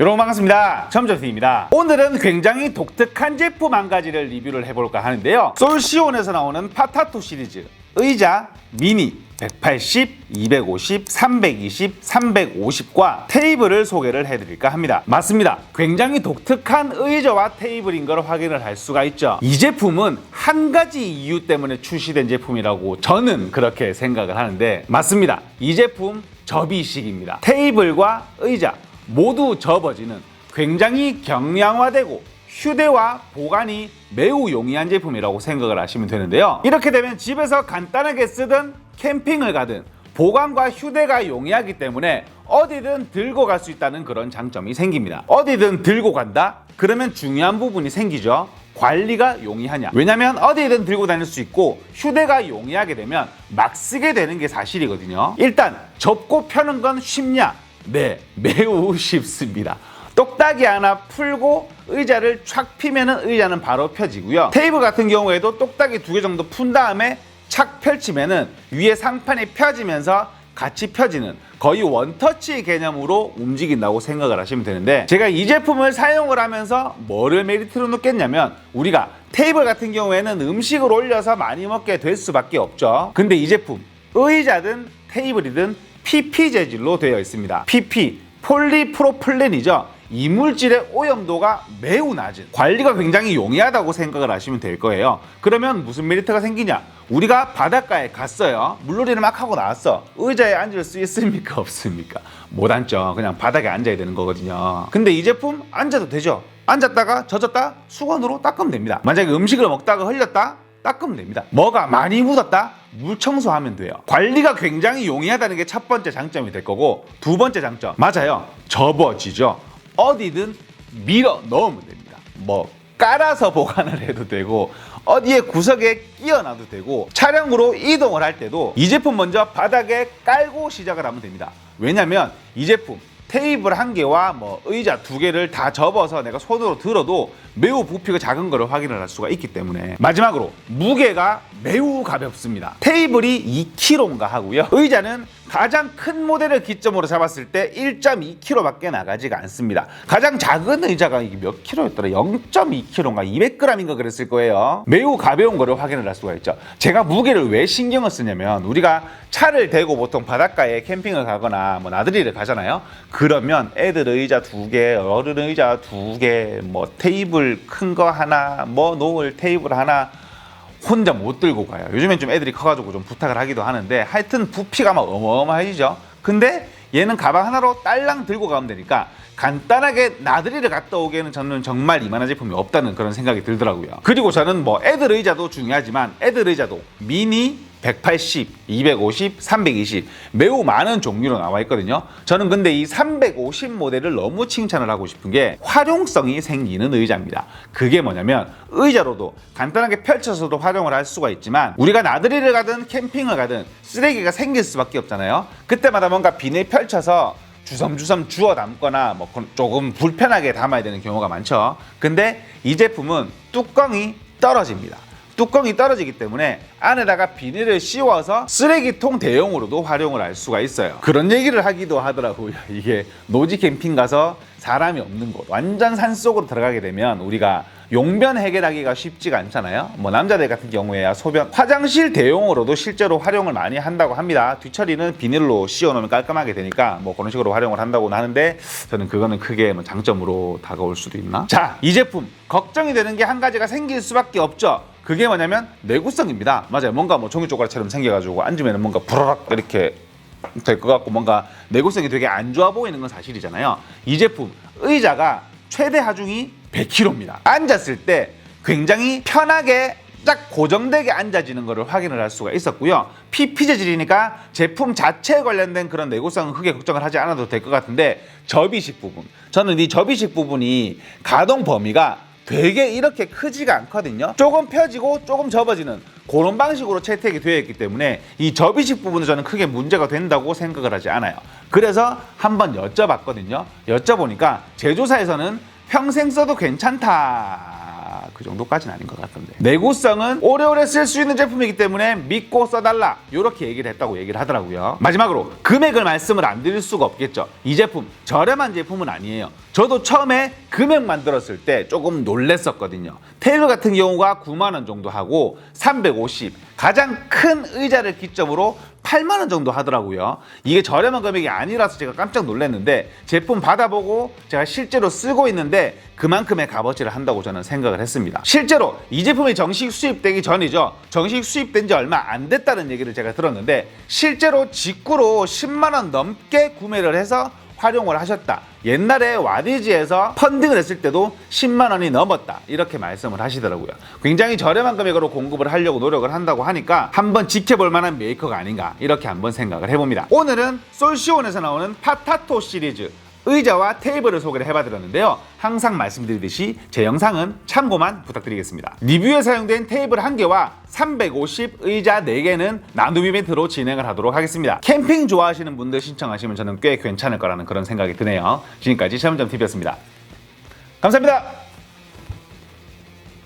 여러분 반갑습니다. 점점TV입니다. 오늘은 굉장히 독특한 제품 한 가지를 리뷰를 해볼까 하는데요. 솔시온에서 나오는 파타토 시리즈 의자 미니 180, 250, 320, 350과 테이블을 소개를 해드릴까 합니다. 맞습니다. 굉장히 독특한 의자와 테이블인 걸 확인을 할 수가 있죠. 이 제품은 한 가지 이유 때문에 출시된 제품이라고 저는 그렇게 생각을 하는데 맞습니다. 이 제품 접이식입니다. 테이블과 의자 모두 접어지는 굉장히 경량화되고 휴대와 보관이 매우 용이한 제품이라고 생각을 하시면 되는데요. 이렇게 되면 집에서 간단하게 쓰든 캠핑을 가든 보관과 휴대가 용이하기 때문에 어디든 들고 갈 수 있다는 그런 장점이 생깁니다. 어디든 들고 간다? 그러면 중요한 부분이 생기죠. 관리가 용이하냐? 왜냐면 어디든 들고 다닐 수 있고 휴대가 용이하게 되면 막 쓰게 되는 게 사실이거든요. 일단 접고 펴는 건 쉽냐? 네, 매우 쉽습니다. 똑딱이 하나 풀고 의자를 촥 피면은 의자는 바로 펴지고요. 테이블 같은 경우에도 똑딱이 2개 정도 푼 다음에 착 펼치면은 위에 상판이 펴지면서 같이 펴지는 거의 원터치 개념으로 움직인다고 생각을 하시면 되는데, 제가 이 제품을 사용을 하면서 뭐를 메리트로 느꼈냐면, 우리가 테이블 같은 경우에는 음식을 올려서 많이 먹게 될 수밖에 없죠. 근데 이 제품 의자든 테이블이든 PP 재질로 되어 있습니다. PP, 폴리프로필렌이죠. 이물질의 오염도가 매우 낮은, 관리가 굉장히 용이하다고 생각을 하시면 될 거예요. 그러면 무슨 메리트가 생기냐? 우리가 바닷가에 갔어요. 물놀이를 막 하고 나왔어. 의자에 앉을 수 있습니까? 없습니까? 못 앉죠. 그냥 바닥에 앉아야 되는 거거든요. 근데 이 제품 앉아도 되죠. 앉았다가 젖었다 수건으로 닦으면 됩니다. 만약에 음식을 먹다가 흘렸다 닦으면 됩니다. 뭐가 많이 묻었다? 물 청소하면 돼요. 관리가 굉장히 용이하다는 게 첫 번째 장점이 될 거고, 두 번째 장점, 맞아요, 접어지죠. 어디든 밀어 넣으면 됩니다. 뭐 깔아서 보관을 해도 되고 어디에 구석에 끼워 놔도 되고, 차량으로 이동을 할 때도 이 제품 먼저 바닥에 깔고 시작을 하면 됩니다. 왜냐면 이 제품 테이블 1개와 뭐 의자 2개를 다 접어서 내가 손으로 들어도 매우 부피가 작은 것을 확인을 할 수가 있기 때문에. 마지막으로 무게가 매우 가볍습니다. 테이블이 2kg인가 하고요. 의자는 가장 큰 모델을 기점으로 잡았을 때 1.2kg밖에 나가지가 않습니다. 가장 작은 의자가 이게 몇 킬로였더라? 0.2kg인가 200g인가 그랬을 거예요. 매우 가벼운 거를 확인을 할 수가 있죠. 제가 무게를 왜 신경을 쓰냐면, 우리가 차를 대고 보통 바닷가에 캠핑을 가거나 뭐 나들이를 가잖아요. 그러면 애들 의자 2개, 어른 의자 2개, 뭐 테이블 큰 거 하나, 뭐 놓을 테이블 하나 혼자 못 들고 가요. 요즘엔 좀 애들이 커가지고 좀 부탁을 하기도 하는데, 하여튼 부피가 막 어마어마해지죠. 근데 얘는 가방 하나로 딸랑 들고 가면 되니까 간단하게 나들이를 갔다 오기에는 저는 정말 이만한 제품이 없다는 그런 생각이 들더라고요. 그리고 저는 뭐 애들 의자도 중요하지만 애들 의자도 미니 180, 250, 320 매우 많은 종류로 나와 있거든요. 저는 근데 이 350 모델을 너무 칭찬을 하고 싶은 게 활용성이 생기는 의자입니다. 그게 뭐냐면, 의자로도 간단하게 펼쳐서도 활용을 할 수가 있지만, 우리가 나들이를 가든 캠핑을 가든 쓰레기가 생길 수밖에 없잖아요. 그때마다 뭔가 비닐 펼쳐서 주섬주섬 주워 담거나 뭐 조금 불편하게 담아야 되는 경우가 많죠. 근데 이 제품은 뚜껑이 떨어집니다. 뚜껑이 떨어지기 때문에 안에다가 비닐을 씌워서 쓰레기통 대용으로도 활용을 할 수가 있어요. 그런 얘기를 하기도 하더라고요. 이게 노지 캠핑 가서 사람이 없는 곳, 완전 산속으로 들어가게 되면 우리가 용변 해결하기가 쉽지가 않잖아요. 뭐 남자들 같은 경우에야 소변, 화장실 대용으로도 실제로 활용을 많이 한다고 합니다. 뒤처리는 비닐로 씌워놓으면 깔끔하게 되니까 뭐 그런 식으로 활용을 한다고 하는데, 저는 그거는 크게 뭐 장점으로 다가올 수도 있나? 자, 이 제품 걱정이 되는 게 한 가지가 생길 수밖에 없죠. 그게 뭐냐면 내구성입니다. 맞아요. 뭔가 뭐 종이쪼가리처럼 생겨가지고 앉으면 뭔가 부러락 이렇게 될 것 같고 뭔가 내구성이 되게 안 좋아 보이는 건 사실이잖아요. 이 제품 의자가 최대 하중이 100kg입니다. 앉았을 때 굉장히 편하게 딱 고정되게 앉아지는 것을 확인을 할 수가 있었고요. PP 재질이니까 제품 자체에 관련된 그런 내구성은 크게 걱정을 하지 않아도 될 것 같은데, 접이식 부분, 저는 이 접이식 부분이 가동 범위가 되게 이렇게 크지가 않거든요. 조금 펴지고 조금 접어지는 그런 방식으로 채택이 되어 있기 때문에 이 접이식 부분은 저는 크게 문제가 된다고 생각을 하지 않아요. 그래서 한번 여쭤봤거든요. 여쭤보니까 제조사에서는 평생 써도 괜찮다 그 정도까지는 아닌 것 같던데. 내구성은 오래오래 쓸 수 있는 제품이기 때문에 믿고 써달라 이렇게 얘기를 했다고 얘기를 하더라고요. 마지막으로 금액을 말씀을 안 드릴 수가 없겠죠. 이 제품 저렴한 제품은 아니에요. 저도 처음에 금액만 들었을 때 조금 놀랬었거든요. 테이블 같은 경우가 9만 원 정도 하고 350, 가장 큰 의자를 기점으로 8만 원 정도 하더라고요. 이게 저렴한 금액이 아니라서 제가 깜짝 놀랐는데 제품 받아보고 제가 실제로 쓰고 있는데 그만큼의 값어치를 한다고 저는 생각을 했습니다. 실제로 이 제품이 정식 수입되기 전이죠. 정식 수입된 지 얼마 안 됐다는 얘기를 제가 들었는데 실제로 직구로 10만 원 넘게 구매를 해서 활용을 하셨다. 옛날에 와디즈에서 펀딩을 했을 때도 10만 원이 넘었다. 이렇게 말씀을 하시더라고요. 굉장히 저렴한 금액으로 공급을 하려고 노력을 한다고 하니까 한번 지켜볼 만한 메이커가 아닌가 이렇게 한번 생각을 해봅니다. 오늘은 솔시온에서 나오는 파타토 시리즈 의자와 테이블을 소개를 해봐드렸는데요. 항상 말씀드리듯이 제 영상은 참고만 부탁드리겠습니다. 리뷰에 사용된 테이블 1개와 350 의자 4개는 나눔 이벤트로 진행을 하도록 하겠습니다. 캠핑 좋아하시는 분들 신청하시면 저는 꽤 괜찮을 거라는 그런 생각이 드네요. 지금까지 체험점TV였습니다. 감사합니다.